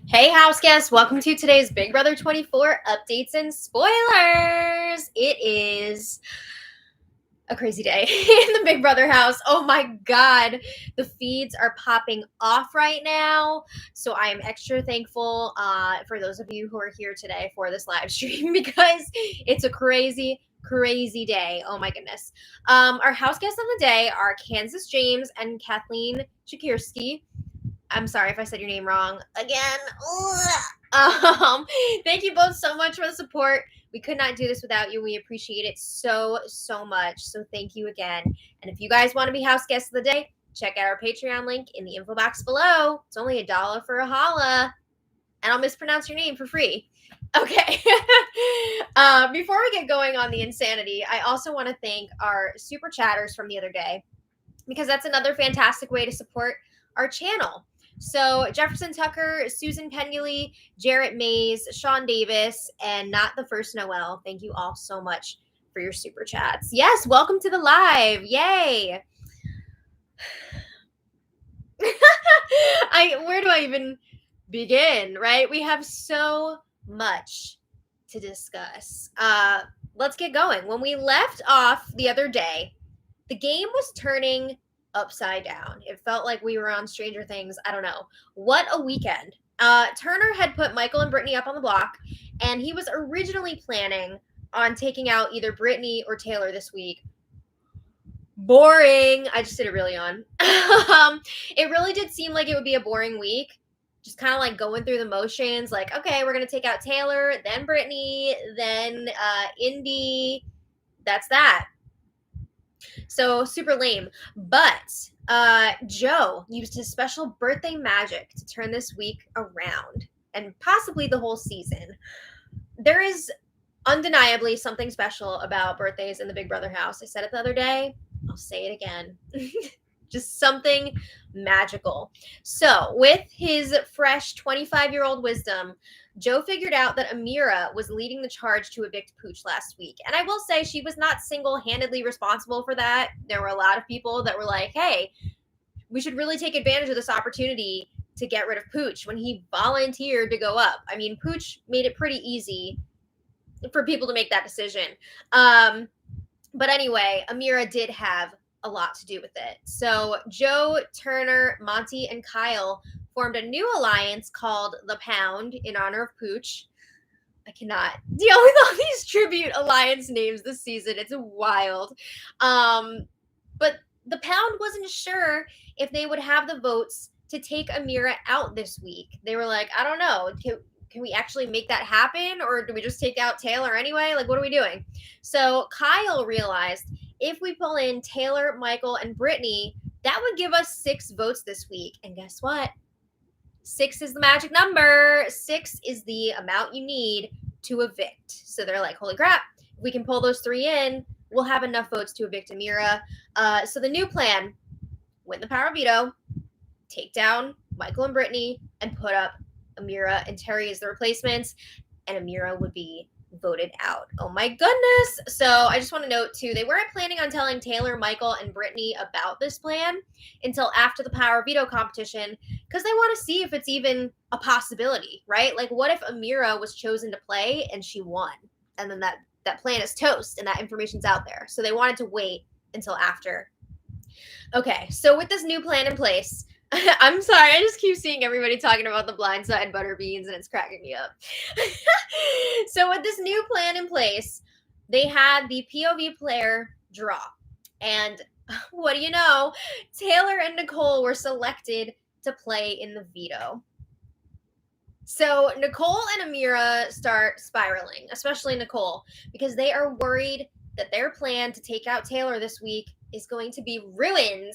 Hey, house guests, welcome to today's Big Brother 24 updates and spoilers. It is a crazy day in the Big Brother house. Oh my God, the feeds are popping off right now. So I am extra thankful for those of you who are here today for this live stream because it's a crazy day. Oh my goodness. Our house guests of the day are Kansas James and Kathleen Shakirski. I'm sorry if I said your name wrong again. Thank you both so much for the support. We could not do this without you. We appreciate it so much. So thank you again. And if you guys want to be house guests of the day, check out our Patreon link in the info box below. It's only $1 for a holla, and I'll mispronounce your name for free. Okay. Before we get going on the insanity, I also want to thank our super chatters from the other day, because that's another fantastic way to support our channel. So Jefferson Tucker, Susan Penuley, Jarrett Mays, Sean Davis, and Not the First Noel. Thank you all so much for your super chats. Yes, welcome to the live. Yay. Where do I even begin, right? We have so much to discuss. Let's get going. When we left off the other day, the game was turning upside down. It felt like we were on Stranger Things. I don't know. What a weekend. Turner had put Michael and Brittany up on the block, and he was originally planning on taking out either Brittany or Taylor this week. Boring. I just did it really on. It really did seem like it would be a boring week. Just kind of like going through the motions, like, okay, we're going to take out Taylor, then Brittany, then Indy. That's that. So super lame. But Joe used his special birthday magic to turn this week around, and possibly the whole season. There is undeniably something special about birthdays in the Big Brother house. I said it the other day. I'll say it again. Just something magical. So with his fresh 25-year-old wisdom, Joe figured out that Amira was leading the charge to evict Pooch last week. And I will say she was not single-handedly responsible for that. There were a lot of people that were like, hey, we should really take advantage of this opportunity to get rid of Pooch when he volunteered to go up. I mean, Pooch made it pretty easy for people to make that decision. But anyway, Amira did have a lot to do with it. So Joe, Turner, Monty, and Kyle formed a new alliance called the Pound in honor of Pooch. I cannot deal with all these tribute alliance names this season. It's wild. But the Pound wasn't sure if they would have the votes to take Amira out this week. They were like, I don't know. Can we actually make that happen? Or do we just take out Taylor anyway? Like, what are we doing? So Kyle realized if we pull in Taylor, Michael, and Brittany, that would give us 6 votes this week. And guess what? 6 is the magic number. 6 is the amount you need to evict. So they're like, holy crap, if we can pull those 3 in, we'll have enough votes to evict Amira. So the new plan, win the power veto, take down Michael and Brittany, and put up Amira and Terry as the replacements, and Amira would be voted out. Oh my goodness. So I just want to note too, they weren't planning on telling Taylor, Michael, and Brittany about this plan until after the power veto competition, because they want to see if it's even a possibility, right? Like, what if Amira was chosen to play and she won, and then that plan is toast and that information's out there? So they wanted to wait until after. Okay, so with this new plan in place, I'm sorry, I just keep seeing everybody talking about the blindside butter beans, and it's cracking me up. So with this new plan in place, they had the POV player draw. And what do you know? Taylor and Nicole were selected to play in the veto. So Nicole and Amira start spiraling, especially Nicole, because they are worried that their plan to take out Taylor this week is going to be ruined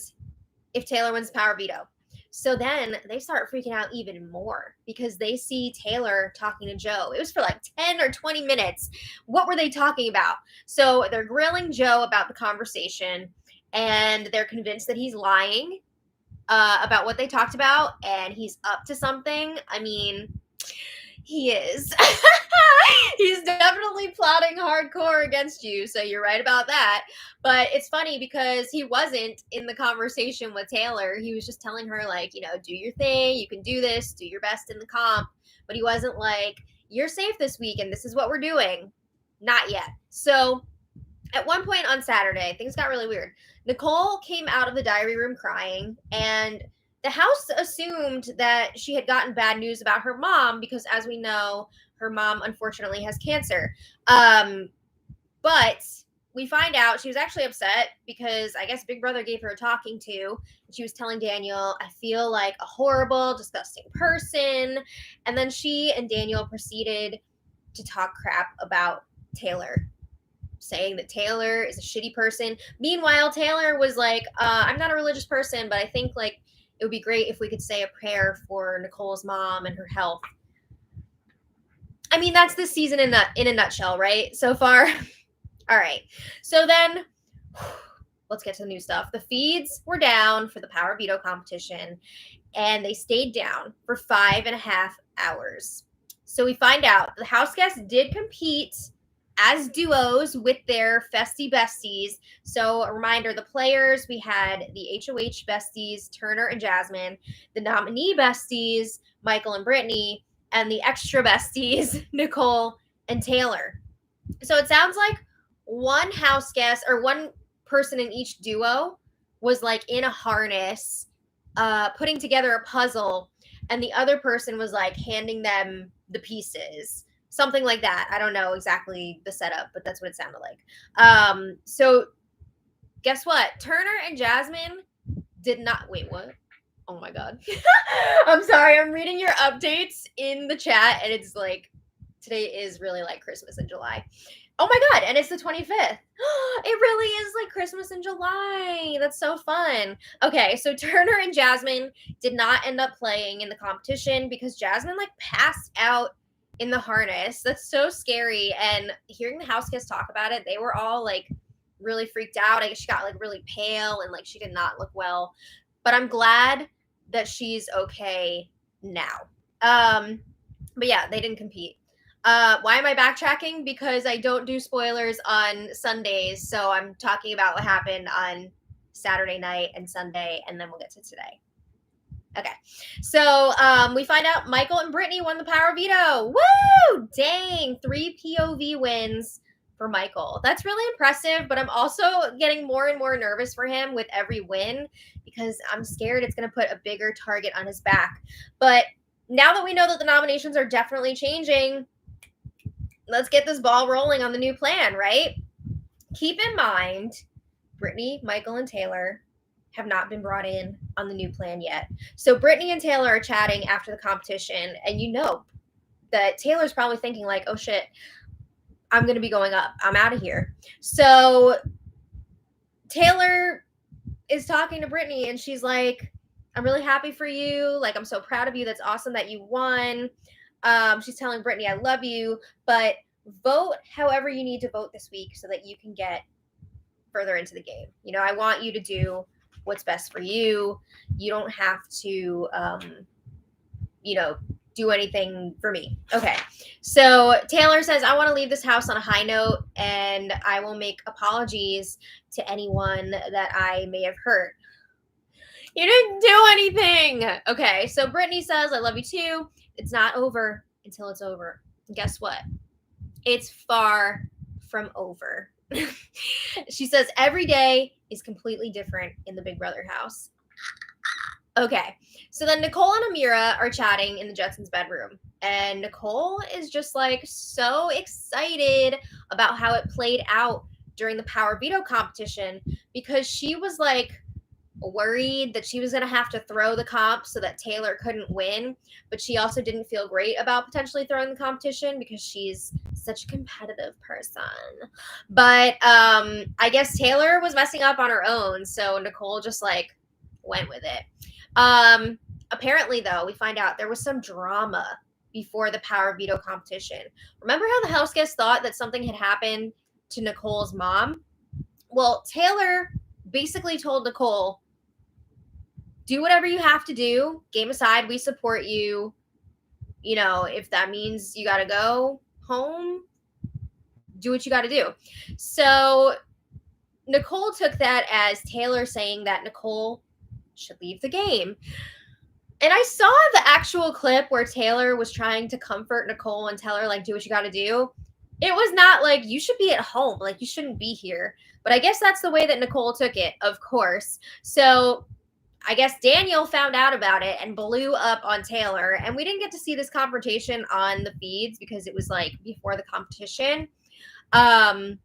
if Taylor wins power veto. So then they start freaking out even more because they see Taylor talking to Joe. It was for like 10 or 20 minutes. What were they talking about? So they're grilling Joe about the conversation, and they're convinced that he's lying about what they talked about, and he's up to something. I mean, He is. He's definitely plotting hardcore against you, so you're right about that. But it's funny because he wasn't in the conversation with Taylor. He was just telling her, like, do your thing, you can do this, do your best in the comp. But he wasn't like, you're safe this week and this is what we're doing. Not yet. So at one point on Saturday, things got really weird. Nicole came out of the diary room crying, and the house assumed that she had gotten bad news about her mom because, as we know, her mom unfortunately has cancer. But we find out she was actually upset because I guess Big Brother gave her a talking to. And she was telling Daniel, I feel like a horrible, disgusting person. And then she and Daniel proceeded to talk crap about Taylor, saying that Taylor is a shitty person. Meanwhile, Taylor was like, I'm not a religious person, but I think like it would be great if we could say a prayer for Nicole's mom and her health. I mean, that's this season in a nutshell, right? So far. All right. So then let's get to the new stuff. The feeds were down for the power veto competition, and they stayed down for 5.5 hours. So we find out the house guests did compete as duos with their festy besties. So a reminder, the players, we had the HOH besties, Turner and Jasmine, the nominee besties, Michael and Brittany, and the extra besties, Nicole and Taylor. So it sounds like one house guest or one person in each duo was like in a harness, putting together a puzzle, and the other person was like handing them the pieces. Something like that. I don't know exactly the setup, but that's what it sounded like. So guess what? Turner and Jasmine did not. Wait, what? Oh my God. I'm sorry. I'm reading your updates in the chat, and it's like, today is really like Christmas in July. Oh my God. And it's the 25th. It really is like Christmas in July. That's so fun. Okay. So Turner and Jasmine did not end up playing in the competition because Jasmine like passed out in the harness. That's so scary. And hearing the house guests talk about it, they were all like really freaked out. I guess she got like really pale and like she did not look well. But I'm glad that she's okay now. But yeah, they didn't compete. Why am I backtracking? Because I don't do spoilers on Sundays, so I'm talking about what happened on Saturday night and Sunday, and then we'll get to today. Okay, so we find out Michael and Brittany won the power veto. Woo! Dang, 3 POV wins for Michael. That's really impressive, but I'm also getting more and more nervous for him with every win because I'm scared it's going to put a bigger target on his back. But now that we know that the nominations are definitely changing, let's get this ball rolling on the new plan, right? Keep in mind, Brittany, Michael, and Taylor have not been brought in on the new plan yet. So Brittany and Taylor are chatting after the competition, and you know that Taylor's probably thinking like, oh shit, I'm going to be going up. I'm out of here. So Taylor is talking to Brittany, and she's like, I'm really happy for you. Like, I'm so proud of you. That's awesome that you won. She's telling Brittany, I love you, but vote however you need to vote this week so that you can get further into the game. I want you to do what's best for you. You don't have to, do anything for me. Okay. So Taylor says, I want to leave this house on a high note, and I will make apologies to anyone that I may have hurt. You didn't do anything. Okay. So Brittany says, I love you too. It's not over until it's over. And guess what? It's far from over. She says every day is completely different in the Big Brother house. Okay. So then Nicole and Amira are chatting in the Jetsons' bedroom. And Nicole is just like so excited about how it played out during the power veto competition because she was like worried that she was going to have to throw the comp so that Taylor couldn't win, but she also didn't feel great about potentially throwing the competition because she's such a competitive person. But I guess Taylor was messing up on her own, so Nicole just like went with it. Apparently though, we find out there was some drama before the power veto competition. Remember how the house guests thought that something had happened to Nicole's mom? Well, Taylor basically told Nicole, do whatever you have to do. Game aside, we support you. you know, if that means you got to go home, do what you got to do. So Nicole took that as Taylor saying that Nicole should leave the game. And I saw the actual clip where Taylor was trying to comfort Nicole and tell her, like, do what you got to do. It was not like, you should be at home. Like, you shouldn't be here. But I guess that's the way that Nicole took it, of course. So I guess Daniel found out about it and blew up on Taylor. And we didn't get to see this confrontation on the feeds because it was, like, before the competition. And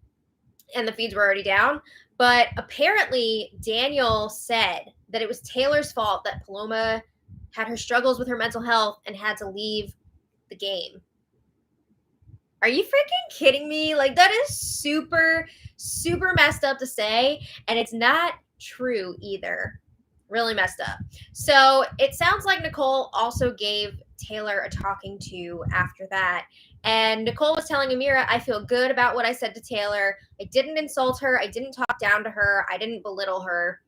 the feeds were already down. But apparently, Daniel said that it was Taylor's fault that Paloma had her struggles with her mental health and had to leave the game. Are you freaking kidding me? Like, that is super, super messed up to say, and it's not true either. Really messed up. So it sounds like Nicole also gave Taylor a talking to after that. And Nicole was telling Amira, I feel good about what I said to Taylor. I didn't insult her. I didn't talk down to her. I didn't belittle her.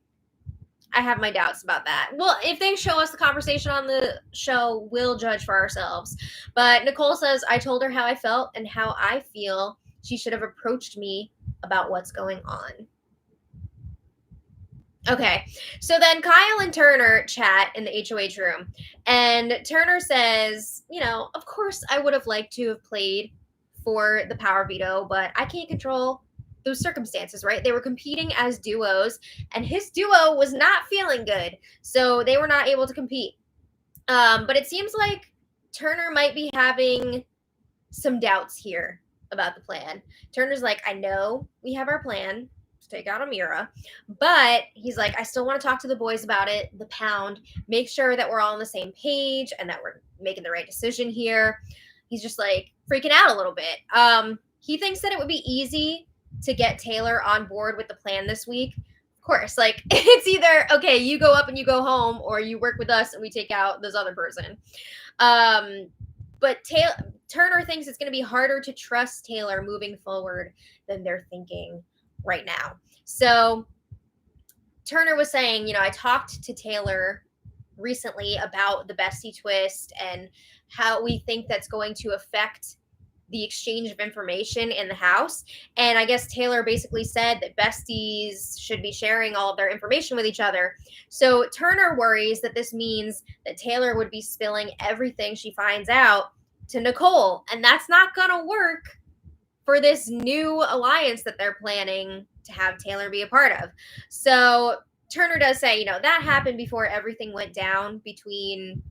I have my doubts about that. Well, if they show us the conversation on the show, we'll judge for ourselves. But Nicole says, I told her how I felt and how I feel she should have approached me about what's going on. Okay, so then Kyle and Turner chat in the HOH room. And Turner says, you know, of course I would have liked to have played for the power veto, but I can't control those circumstances, right? They were competing as duos, and his duo was not feeling good, so they were not able to compete. But it seems like Turner might be having some doubts here about the plan. Turner's like, I know we have our plan to take out Amira, but he's like, I still want to talk to the boys about it, the pound, make sure that we're all on the same page and that we're making the right decision here. He's just like freaking out a little bit. He thinks that it would be easy to get Taylor on board with the plan this week. Of course, like, it's either, okay, you go up and you go home, or you work with us and we take out this other person. But Turner thinks it's going to be harder to trust Taylor moving forward than they're thinking right now. So Turner was saying, you know, I talked to Taylor recently about the bestie twist and how we think that's going to affect the exchange of information in the house. And I guess Taylor basically said that besties should be sharing all of their information with each other. So Turner worries that this means that Taylor would be spilling everything she finds out to Nicole. And that's not going to work for this new alliance that they're planning to have Taylor be a part of. So Turner does say, you know, that happened before everything went down between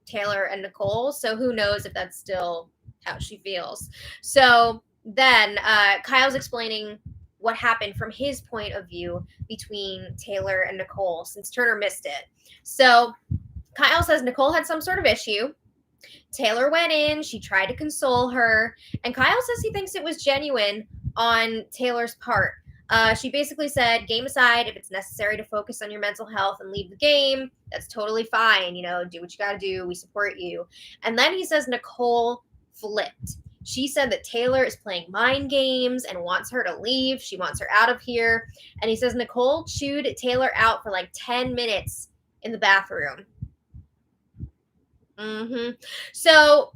Taylor and Nicole. So who knows if that's still how she feels. So then Kyle's explaining what happened from his point of view between Taylor and Nicole, since Turner missed it. So Kyle says Nicole had some sort of issue. Taylor went in, she tried to console her, and Kyle says he thinks it was genuine on Taylor's part. She basically said, game aside, if it's necessary to focus on your mental health and leave the game, that's totally fine. You know, do what you got to do. We support you. And then he says Nicole flipped. She said that Taylor is playing mind games and wants her to leave. She wants her out of here. And he says Nicole chewed Taylor out for like 10 minutes in the bathroom. So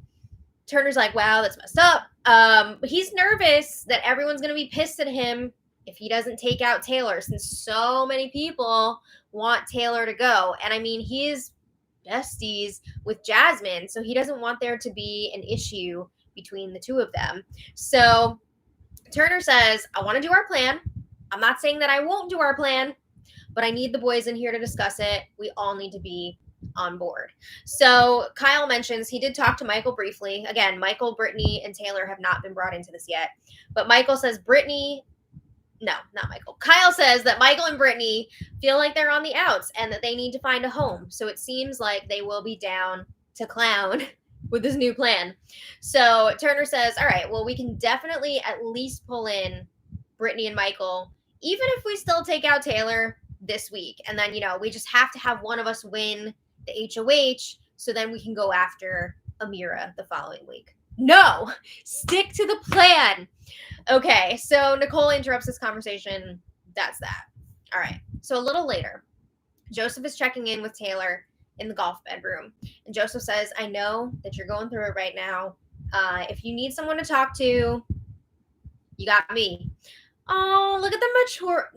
Turner's like, wow, that's messed up. But he's nervous that everyone's going to be pissed at him if he doesn't take out Taylor, since so many people want Taylor to go. And I mean, he is besties with Jasmine, so he doesn't want there to be an issue between the two of them. So Turner says, I want to do our plan. I'm not saying that I won't do our plan, but I need the boys in here to discuss it. We all need to be on board. So Kyle mentions he did talk to Michael briefly. Again, Michael, Brittany, and Taylor have not been brought into this yet. But Michael says Kyle says that Michael and Brittany feel like they're on the outs and that they need to find a home. So it seems like they will be down to clown with this new plan. So Turner says, all right, well, we can definitely at least pull in Brittany and Michael, even if we still take out Taylor this week. And then, you know, we just have to have one of us win the HOH so then we can go after Amira the following week. No, stick to the plan. Okay, so Nicole interrupts this conversation. That's that. All right, so a little later, Joseph is checking in with Taylor in the golf bedroom. And Joseph says, I know that you're going through it right now. If you need someone to talk to, you got me. Oh, look at the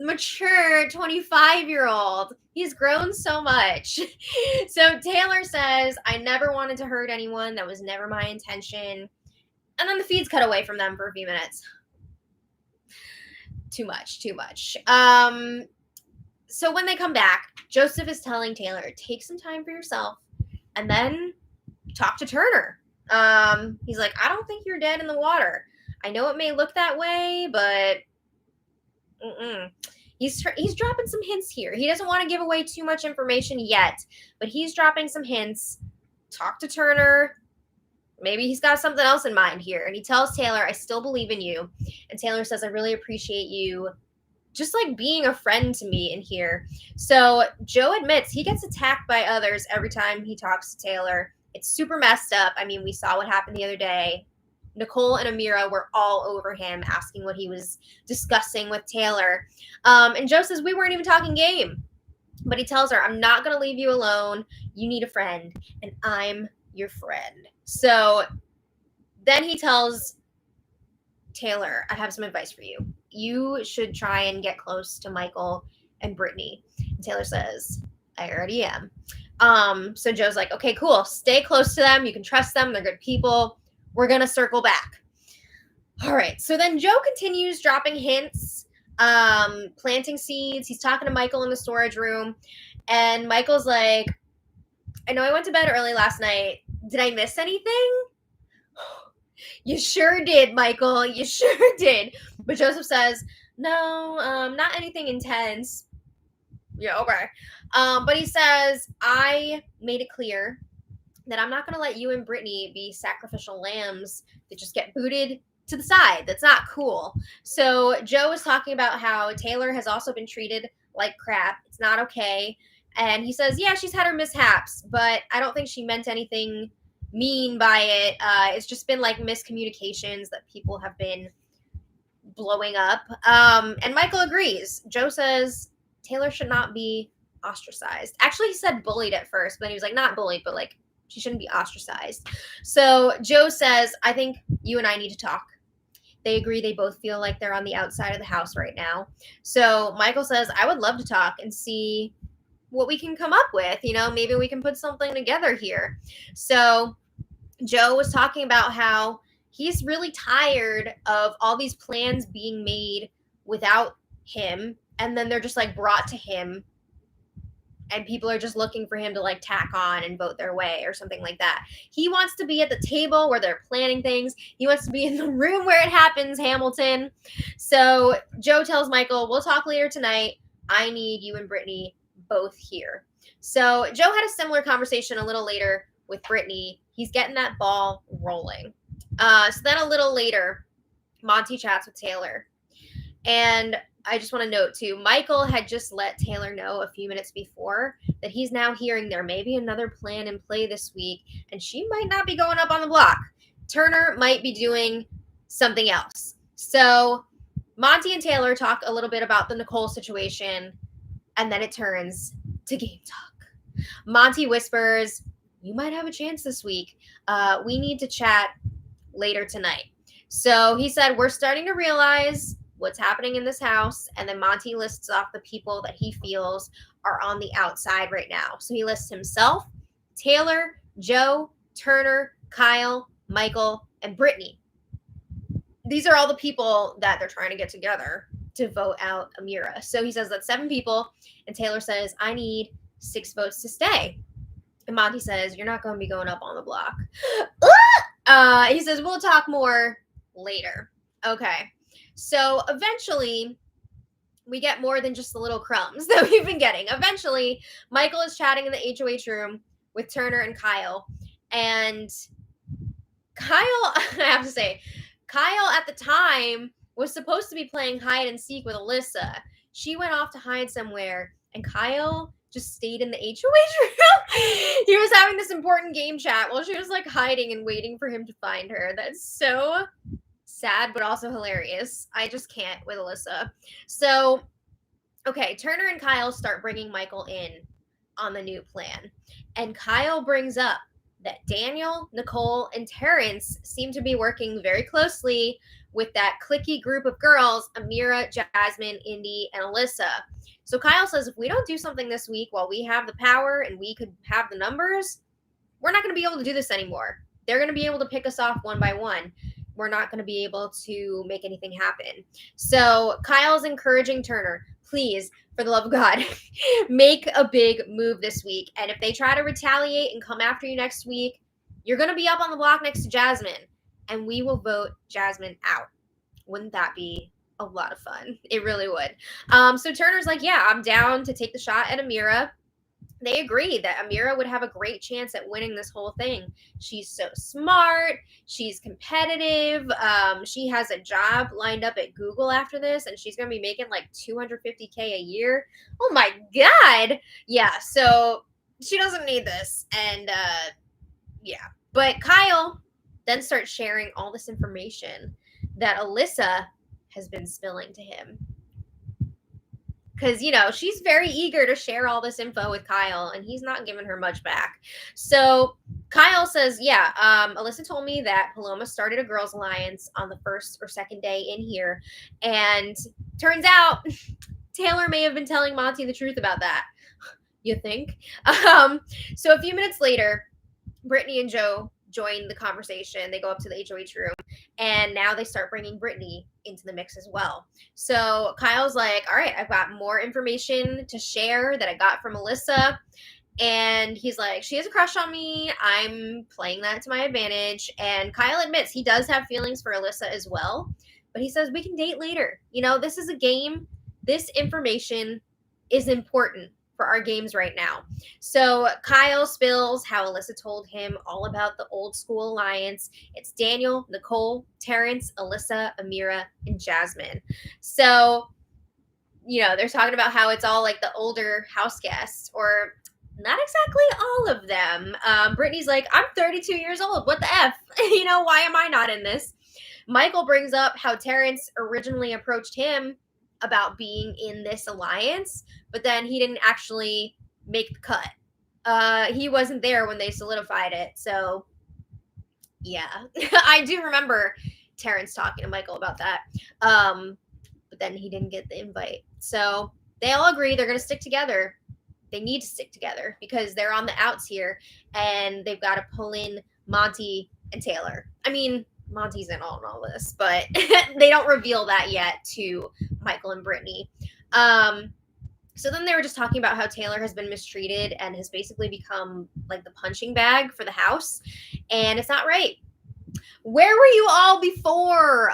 mature 25-year-old. He's grown so much. So Taylor says, I never wanted to hurt anyone. That was never my intention. And then the feeds cut away from them for a few minutes. Too much. So when they come back, Joseph is telling Taylor, take some time for yourself and then talk to Turner. He's like, I don't think you're dead in the water. I know it may look that way, but he's dropping some hints here. He doesn't want to give away too much information yet, but he's dropping some hints. Talk to Turner. Maybe he's got something else in mind here. And he tells Taylor, I still believe in you. And Taylor says, I really appreciate you just like being a friend to me in here. So Joe admits he gets attacked by others every time he talks to Taylor. It's super messed up. I mean, we saw what happened the other day. Nicole and Amira were all over him, asking what he was discussing with Taylor. And Joe says, we weren't even talking game. But he tells her, I'm not going to leave you alone. You need a friend, and I'm your friend. So then he tells Taylor, I have some advice for you. You should try and get close to Michael and Brittany. And Taylor says, I already am. So Joe's like, okay, cool. Stay close to them. You can trust them. They're good people. We're going to circle back. All right. So then Joe continues dropping hints, planting seeds. He's talking to Michael in the storage room. And Michael's like, I know I went to bed early last night. Did I miss anything? You sure did, Michael. You sure did. But Joseph says, no, not anything intense. Yeah, okay. But he says, I made it clear that I'm not going to let you and Brittany be sacrificial lambs that just get booted to the side. That's not cool. So Joe is talking about how Taylor has also been treated like crap. It's not okay. And he says, yeah, she's had her mishaps, but I don't think she meant anything mean by it. It's just been like miscommunications that people have been blowing up. And Michael agrees. Joe says Taylor should not be ostracized. Actually, he said bullied at first, but then he was like, not bullied, but like she shouldn't be ostracized. So Joe says, I think you and I need to talk. They agree. They both feel like they're on the outside of the house right now. So Michael says, I would love to talk and see what we can come up with. You know, maybe we can put something together here. So Joe was talking about how he's really tired of all these plans being made without him, and then they're just like brought to him, and people are just looking for him to like tack on and vote their way or something like that. He wants to be at the table where they're planning things. He wants to be in the room where it happens, Hamilton. So Joe tells Michael, we'll talk later tonight. I need you and Brittany both here. So Joe had a similar conversation a little later with Brittany. He's getting that ball rolling. So then a little later, Monty chats with Taylor. And I just want to note too, Michael had just let Taylor know a few minutes before that he's now hearing there may be another plan in play this week, and she might not be going up on the block. Turner might be doing something else. So Monty and Taylor talk a little bit about the Nicole situation, and then it turns to game talk. Monty whispers, you might have a chance this week. We need to chat later tonight. So he said, we're starting to realize what's happening in this house. And then Monty lists off the people that he feels are on the outside right now. So he lists himself, Taylor, Joe, Turner, Kyle, Michael, and Brittany. These are all the people that they're trying to get together to vote out Amira. So he says that's 7 people. And Taylor says, I need 6 votes to stay. And Monty says, you're not going to be going up on the block. He says, we'll talk more later. Okay. So eventually, we get more than just the little crumbs that we've been getting. Eventually, Michael is chatting in the HOH room with Turner and Kyle. And Kyle, I have to say, Kyle at the time was supposed to be playing hide and seek with Alyssa. She went off to hide somewhere, and Kyle just stayed in the HOH room. He was having this important game chat while she was like hiding and waiting for him to find her. That's so sad, but also hilarious. I just can't with Alyssa. So, okay, Turner and Kyle start bringing Michael in on the new plan. And Kyle brings up that Daniel, Nicole, and Terrence seem to be working very closely with that cliquey group of girls, Amira, Jasmine, Indy, and Alyssa. So Kyle says, if we don't do something this week while we have the power and we could have the numbers, we're not going to be able to do this anymore. They're going to be able to pick us off one by one. We're not going to be able to make anything happen. So Kyle's encouraging Turner, please, for the love of God, make a big move this week. And if they try to retaliate and come after you next week, you're going to be up on the block next to Jasmine, and we will vote Jasmine out. Wouldn't that be a lot of fun? It really would. So Turner's like, yeah, I'm down to take the shot at Amira. They agreed that Amira would have a great chance at winning this whole thing. She's so smart. She's competitive. She has a job lined up at Google after this, and she's going to be making like $250K a year. Oh my God. Yeah, so she doesn't need this. And yeah. But Kyle then starts sharing all this information that Alyssa has been spilling to him. Because, she's very eager to share all this info with Kyle, and he's not giving her much back. So Kyle says, yeah, Alyssa told me that Paloma started a girls' alliance on the first or second day in here. And turns out Taylor may have been telling Monty the truth about that. You think? So a few minutes later, Brittany and Joe join the conversation. They go up to the HOH room, and now they start bringing Brittany into the mix as well. So Kyle's like, all right, I've got more information to share that I got from Alyssa. And he's like, she has a crush on me. I'm playing that to my advantage. And Kyle admits he does have feelings for Alyssa as well. But he says, we can date later. This is a game. This information is important for our games right now. So Kyle spills how Alyssa told him all about the old school alliance. It's Daniel, Nicole, Terrence, Alyssa, Amira, and Jasmine. So, they're talking about how it's all like the older house guests, or not exactly all of them. Brittany's like, I'm 32 years old. What the F? Why am I not in this? Michael brings up how Terrence originally approached him about being in this alliance, but then he didn't actually make the cut. He wasn't there when they solidified it. So yeah, I do remember Terrence talking to Michael about that. But then he didn't get the invite. So they all agree they're going to stick together. They need to stick together because they're on the outs here, and they've got to pull in Monty and Taylor. I mean, Monty's in all this, but they don't reveal that yet to Michael and Brittany. So then they were just talking about how Taylor has been mistreated and has basically become like the punching bag for the house, and it's not right. Where were you all before?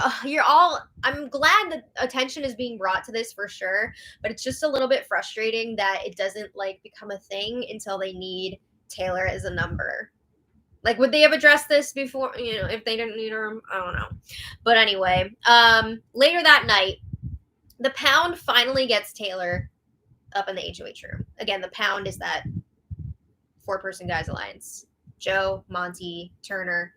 I'm glad that attention is being brought to this for sure, but it's just a little bit frustrating that it doesn't like become a thing until they need Taylor as a number. Like, would they have addressed this before, if they didn't need her? I don't know. But anyway, later that night, the Pound finally gets Taylor up in the HOH room. Again, the Pound is that 4-person guys alliance. Joe, Monty, Turner,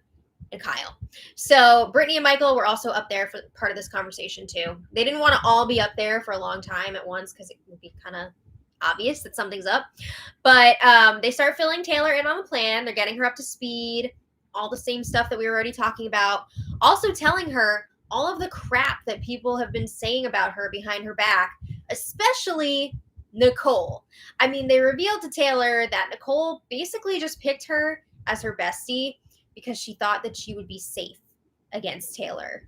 and Kyle. So Brittany and Michael were also up there for part of this conversation too. They didn't want to all be up there for a long time at once because it would be kind of obvious that something's up. But they start filling Taylor in on the plan. They're getting her up to speed, all the same stuff that we were already talking about. Also telling her all of the crap that people have been saying about her behind her back, especially Nicole. I mean, they revealed to Taylor that Nicole basically just picked her as her bestie because she thought that she would be safe against Taylor.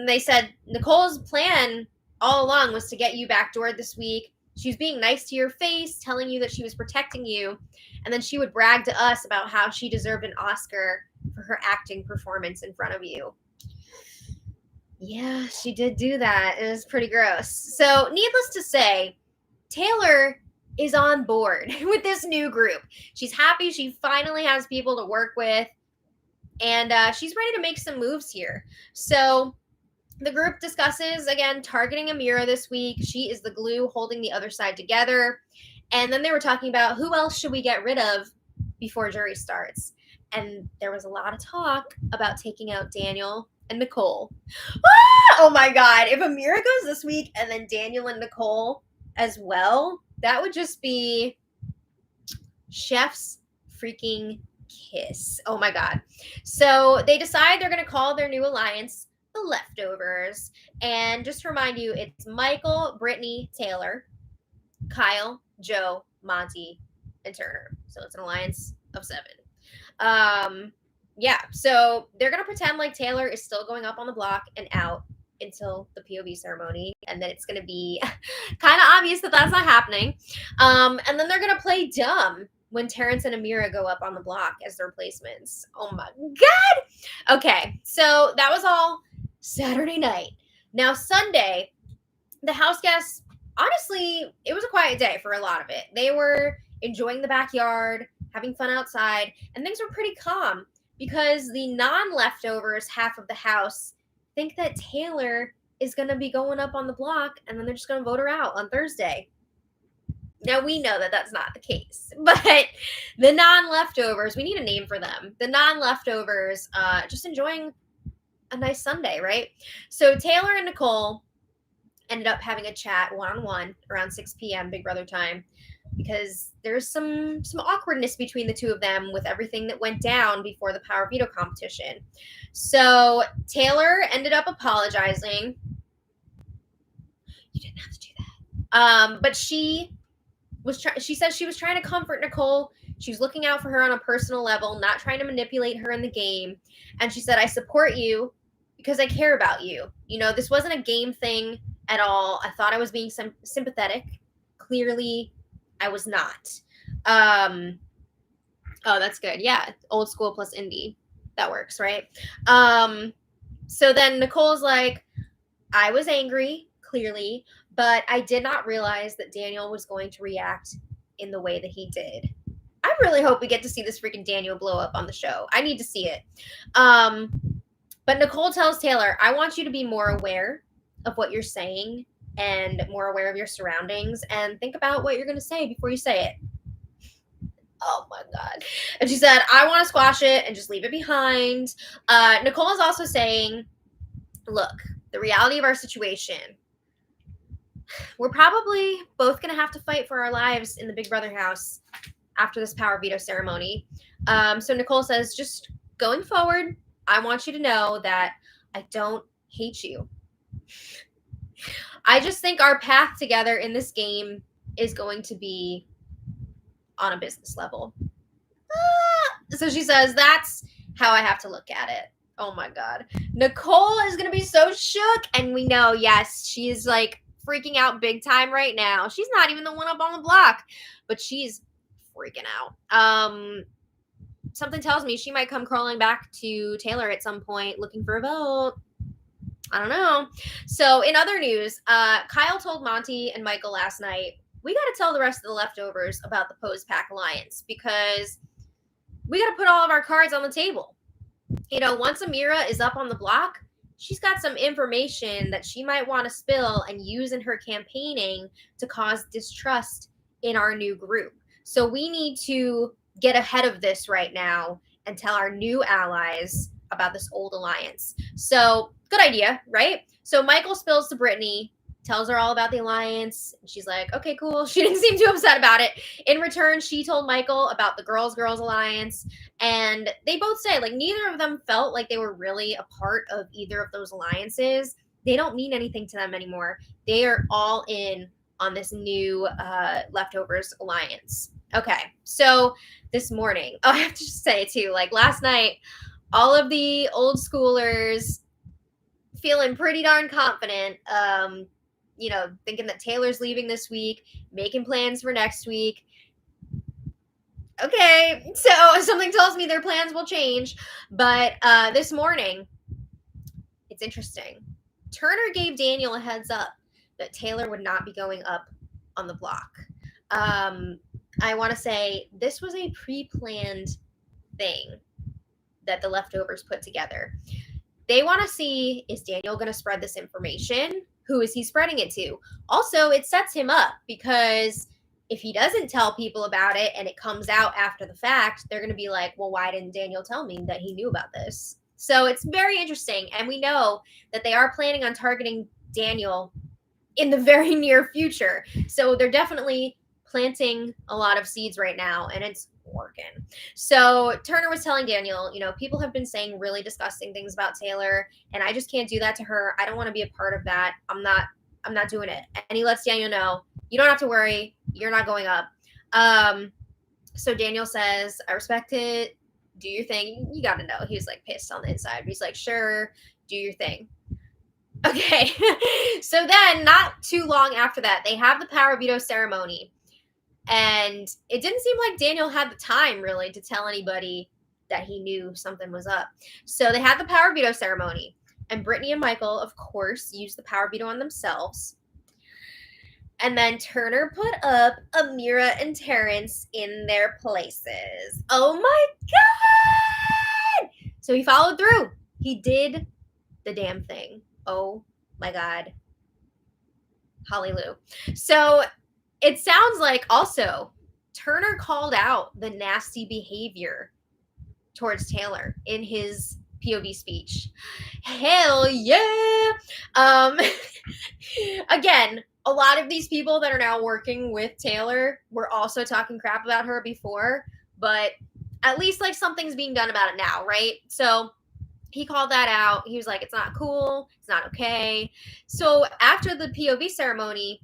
They said Nicole's plan all along was to get you backdoored this week. She was being nice to your face, telling you that she was protecting you, and then she would brag to us about how she deserved an Oscar for her acting performance in front of you. Yeah, she did do that. It was pretty gross. So, needless to say, Taylor is on board with this new group. She's happy she finally has people to work with, and she's ready to make some moves here. So the group discusses, again, targeting Amira this week. She is the glue holding the other side together. And then they were talking about who else should we get rid of before jury starts. And there was a lot of talk about taking out Daniel and Nicole. Oh my God. If Amira goes this week and then Daniel and Nicole as well, That would just be chef's freaking kiss. Oh my God. So they decide they're going to call their new alliance the Leftovers. And just to remind you, it's Michael, Brittany, Taylor, Kyle, Joe, Monty, and Turner. So it's an alliance of 7. Yeah, so they're going to pretend like Taylor is still going up on the block and out until the POV ceremony, and then it's going to be kind of obvious that that's not happening. And then they're going to play dumb when Terrence and Amira go up on the block as the replacements. Oh my God! Okay, so that was all Saturday night. Now Sunday, the house guests, honestly, it was a quiet day for a lot of it. They were enjoying the backyard, having fun outside, and things were pretty calm because the non-leftovers half of the house think that Taylor is going to be going up on the block, and then they're just going to vote her out on Thursday. Now, we know that that's not the case, but the non-leftovers, we need a name for them. The non-leftovers, just enjoying a nice Sunday, right? So Taylor and Nicole ended up having a chat one-on-one around 6 p.m. Big Brother time, because there's some awkwardness between the two of them with everything that went down before the Power Veto competition. So Taylor ended up apologizing. You didn't have to do that. But she said she was trying to comfort Nicole. She was looking out for her on a personal level, not trying to manipulate her in the game. And she said, I support you because I care about you. You know, this wasn't a game thing at all. I thought I was being sympathetic. Clearly, I was not. Oh, that's good. Yeah, old school plus indie. That works, right? So then Nicole's like, I was angry, clearly, but I did not realize that Daniel was going to react in the way that he did. I really hope we get to see this freaking Daniel blow up on the show. I need to see it. But Nicole tells Taylor, I want you to be more aware of what you're saying and more aware of your surroundings and think about what you're going to say before you say it. Oh my God. And she said, I want to squash it and just leave it behind. Nicole is also saying, look, the reality of our situation, we're probably both going to have to fight for our lives in the Big Brother house after this Power Veto ceremony. So Nicole says, just going forward, I want you to know that I don't hate you. I just think our path together in this game is going to be on a business level. So she says, that's how I have to look at it. Oh my God. Nicole is going to be so shook. And we know, yes, she is like freaking out big time right now. She's not even the one up on the block, but she's freaking out. Something tells me she might come crawling back to Taylor at some point looking for a vote. I don't know. So in other news, Kyle told Monty and Michael last night, we got to tell the rest of the leftovers about the post-pack alliance because we got to put all of our cards on the table. You know, once Amira is up on the block, she's got some information that she might want to spill and use in her campaigning to cause distrust in our new group. So we need to get ahead of this right now and tell our new allies about this old alliance. So good idea, right? So Michael spills to Brittany, tells her all about the alliance. And she's like, okay, cool. She didn't seem too upset about it. In return, she told Michael about the girls alliance. And they both say, like, neither of them felt like they were really a part of either of those alliances. They don't mean anything to them anymore. They are all in on this new leftovers alliance. Okay, so this morning, I have to just say too, like last night, all of the old schoolers feeling pretty darn confident, you know, thinking that Taylor's leaving this week, making plans for next week. Okay, so something tells me their plans will change, but this morning, it's interesting. Turner gave Daniel a heads up that Taylor would not be going up on the block. I want to say this was a pre-planned thing that the leftovers put together. They want to see, is Daniel going to spread this information? Who is he spreading it to? Also, it sets him up because if he doesn't tell people about it and it comes out after the fact, they're going to be like, well, why didn't Daniel tell me that he knew about this? So it's very interesting. And we know that they are planning on targeting Daniel in the very near future. So they're definitely planting a lot of seeds right now, and it's working. So Turner was telling Daniel, people have been saying really disgusting things about Taylor, and I just can't do that to her. I don't want to be a part of that. I'm not doing it. And he lets Daniel know, you don't have to worry. You're not going up. So Daniel says, I respect it. Do your thing. You got to know. He was like pissed on the inside. But he's like, sure, do your thing. Okay. So then not too long after that, they have the power veto ceremony. And it didn't seem like Daniel had the time really to tell anybody that he knew something was up. So they had the power veto ceremony. And Brittany and Michael, of course, used the power veto on themselves. And then Turner put up Amira and Terrence in their places. Oh my God! So he followed through. He did the damn thing. Oh my God. Hallelujah. So it sounds like also Turner called out the nasty behavior towards Taylor in his POV speech. Hell yeah! Again, a lot of these people that are now working with Taylor were also talking crap about her before, but at least like something's being done about it now, right? So he called that out. He was like, it's not cool. It's not okay. So after the POV ceremony,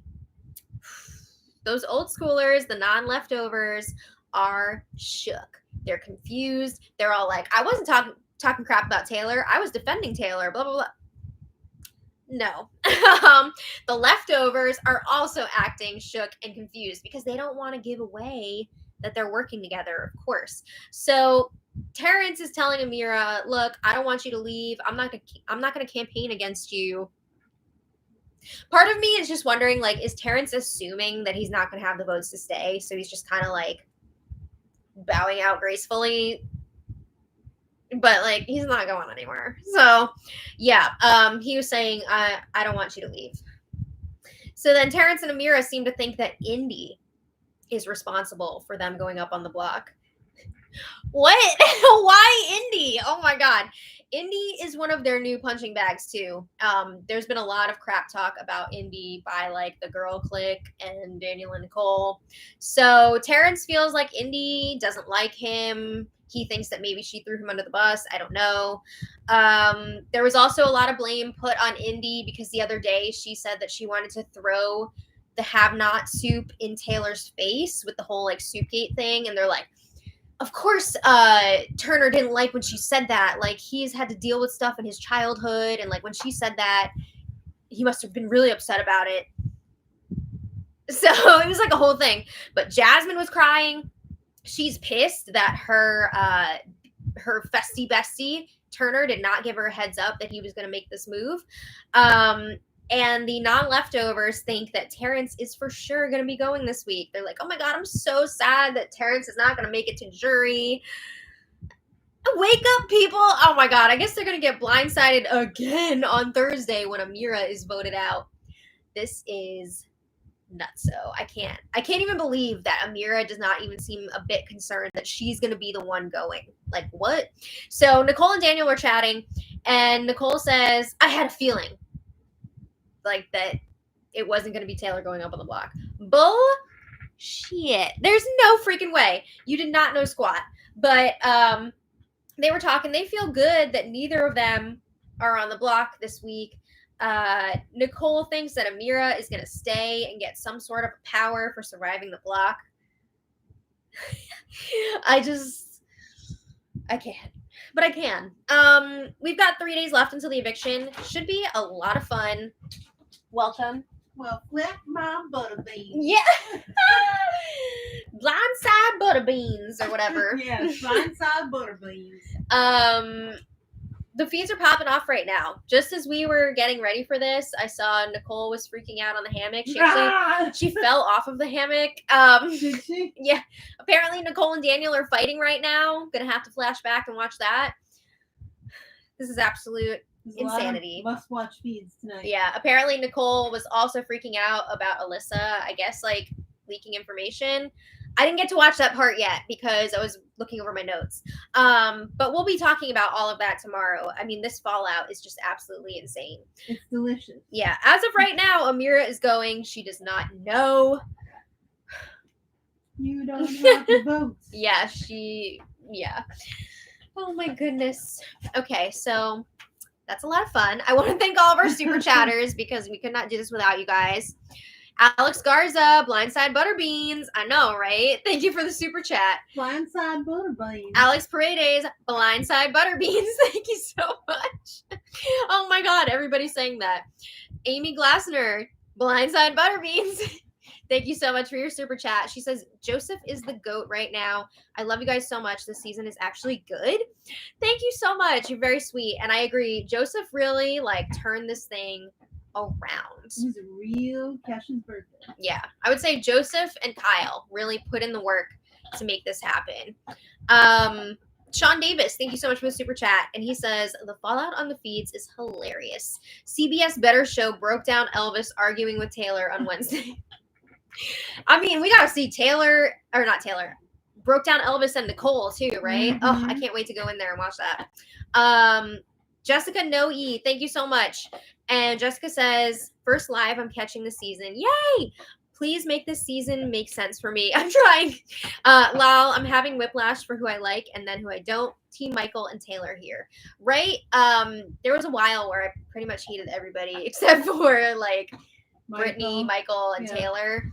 those old schoolers, the non-leftovers, are shook. They're confused. They're all like, I wasn't talking crap about Taylor. I was defending Taylor, blah, blah, blah. No. The leftovers are also acting shook and confused because they don't want to give away that they're working together, of course. So Terrence is telling Amira, look, I don't want you to leave. I'm not going to campaign against you. Part of me is just wondering, like, is Terrence assuming that he's not going to have the votes to stay? So he's just kind of like bowing out gracefully. But like he's not going anywhere. So yeah, he was saying, I don't want you to leave. So then Terrence and Amira seem to think that Indy is responsible for them going up on the block. What? Why Indy? Oh my God. Indy is one of their new punching bags too. There's been a lot of crap talk about Indy by like the girl clique and Daniel and Nicole. So Terrence feels like Indy doesn't like him. He thinks that maybe she threw him under the bus. I don't know. There was also a lot of blame put on Indy because the other day she said that she wanted to throw the have-not soup in Taylor's face with the whole like Soupgate thing. And they're like, of course, Turner didn't like when she said that. Like, he's had to deal with stuff in his childhood. And, like, when she said that, he must have been really upset about it. So, it was, like, a whole thing. But Jasmine was crying. She's pissed that her festy bestie, Turner, did not give her a heads up that he was going to make this move. And the non-leftovers think that Terrence is for sure going to be going this week. They're like, oh my God, I'm so sad that Terrence is not going to make it to jury. Wake up, people. Oh my God, I guess they're going to get blindsided again on Thursday when Amira is voted out. This is nutso. I can't even believe that Amira does not even seem a bit concerned that she's going to be the one going. Like, what? So Nicole and Daniel were chatting, and Nicole says, I had a feeling. Like that it wasn't going to be Taylor going up on the block. Bullshit. There's no freaking way. You did not know squat. But they were talking. They feel good that neither of them are on the block this week. Nicole thinks that Amira is going to stay and get some sort of power for surviving the block. I can't. But I can. We've got 3 days left until the eviction. Should be a lot of fun. Welcome. Well, flip my butter beans. Yeah. Blindside butter beans or whatever. Yeah, blindside butter beans. The feeds are popping off right now. Just as we were getting ready for this, I saw Nicole was freaking out on the hammock. She fell off of the hammock. Did she? Yeah. Apparently Nicole and Daniel are fighting right now. Gonna have to flash back and watch that. This is absolute insanity. Must-watch feeds tonight. Yeah. Apparently Nicole was also freaking out about Alyssa, I guess, like, leaking information. I didn't get to watch that part yet because I was looking over my notes. But we'll be talking about all of that tomorrow. I mean, this fallout is just absolutely insane. It's delicious. Yeah. As of right now, Amira is going. She does not know. You don't have to vote. Yeah. Oh my goodness. Okay, so that's a lot of fun. I want to thank all of our super chatters because we could not do this without you guys. Alex Garza, Blindside Butterbeans. I know, right? Thank you for the super chat. Blindside Butterbeans. Alex Paredes, Blindside Butterbeans. Thank you so much. Oh my God, everybody's saying that. Amy Glassner, Blindside Butterbeans. Thank you so much for your super chat. She says, Joseph is the GOAT right now. I love you guys so much. This season is actually good. Thank you so much. You're very sweet. And I agree. Joseph really turned this thing around. It was a real Cash's birthday. Yeah. I would say Joseph and Kyle really put in the work to make this happen. Sean Davis, thank you so much for the super chat. And he says, the fallout on the feeds is hilarious. CBS Better Show broke down Elvis arguing with Taylor on Wednesday. I mean, we got to see broke down Elvis and Nicole too, right? Mm-hmm. Oh, I can't wait to go in there and watch that. Jessica Noe, thank you so much. And Jessica says, first live I'm catching the season. Yay! Please make this season make sense for me. I'm trying. Lol, I'm having whiplash for who I like and then who I don't. Team Michael and Taylor here. Right? There was a while where I pretty much hated everybody except for Brittany, Michael, and Taylor.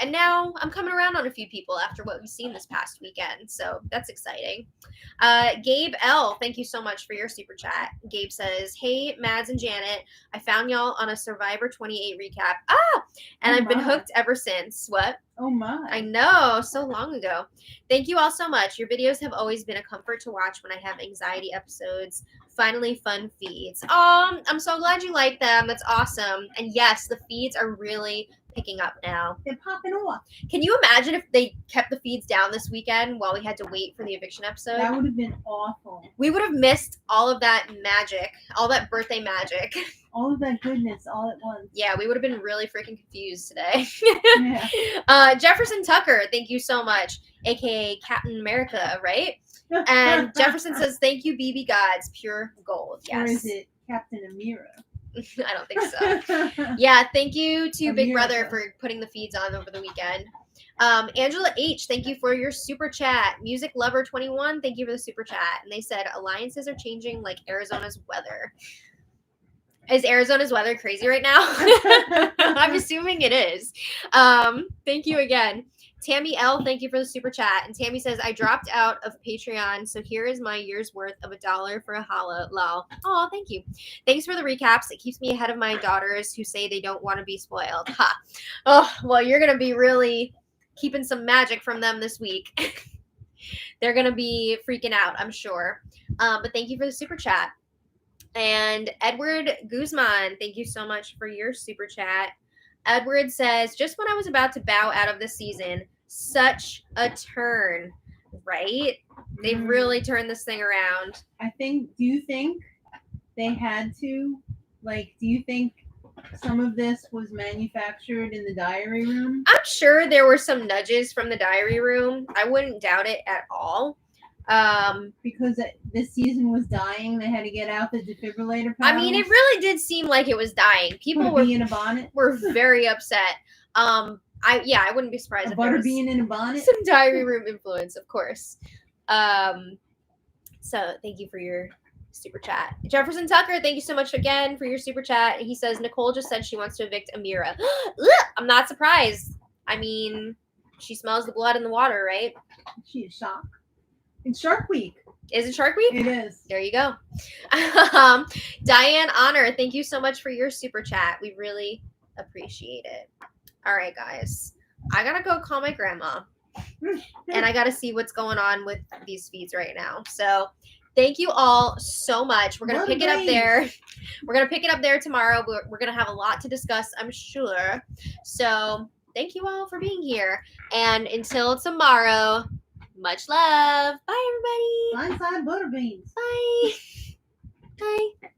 And now I'm coming around on a few people after what we've seen this past weekend. So that's exciting. Gabe L, thank you so much for your super chat. Gabe says, hey, Mads and Janet, I found y'all on a Survivor 28 recap. And I've been hooked ever since. What? Oh my. I know, so long ago. Thank you all so much. Your videos have always been a comfort to watch when I have anxiety episodes. Finally, fun feeds. Oh, I'm so glad you like them. That's awesome. And yes, the feeds are really picking up now. They're popping off. Can you imagine if they kept the feeds down this weekend while we had to wait for the eviction episode? That would have been awful. We would have missed all of that magic, all that birthday magic. All of that goodness all at once. Yeah, we would have been really freaking confused today. Yeah. Jefferson Tucker, thank you so much, aka Captain America, right? And Jefferson says, thank you, BB Gods, pure gold. Yes. Or is it Captain Amira? I don't think so. Yeah, thank you to Big Amira. Brother for putting the feeds on over the weekend. Angela H, thank you for your super chat. Music Lover 21, thank you for the super chat. And they said alliances are changing like Arizona's weather. Is Arizona's weather crazy right now? I'm assuming it is. Thank you again. Tammy L, thank you for the super chat. And Tammy says, I dropped out of Patreon, so here is my year's worth of $1 for a holla. Lol. Oh, thank you. Thanks for the recaps. It keeps me ahead of my daughters who say they don't want to be spoiled. Ha. Oh, well, you're going to be really keeping some magic from them this week. They're going to be freaking out, I'm sure. But thank you for the super chat. And Edward Guzman, thank you so much for your super chat. Edward says, just when I was about to bow out of the season, such a turn, right? They really turned this thing around. do you think they had to? Do you think some of this was manufactured in the diary room? I'm sure there were some nudges from the diary room. I wouldn't doubt it at all. Because this season was dying, they had to get out the defibrillator paddles. I mean, it really did seem like it was dying. People were in a bonnet. Were very upset. I wouldn't be surprised if there was Butterbean in a bonnet. some diary room influence, of course. So thank you for your super chat. Jefferson Tucker, thank you so much again for your super chat. He says Nicole just said she wants to evict Amira. I'm not surprised. I mean, she smells the blood in the water, right? She is shocked. It's Shark Week. Is it Shark Week? It is. There you go. Diane Honor, thank you so much for your super chat. We really appreciate it. All right, guys. I gotta go call my grandma. And I gotta see what's going on with these feeds right now. So thank you all so much. We're gonna pick it up there. We're gonna pick it up there tomorrow. We're gonna have a lot to discuss, I'm sure. So thank you all for being here. And until tomorrow, much love. Bye, everybody. Blindside Butterbeans. Bye. Bye.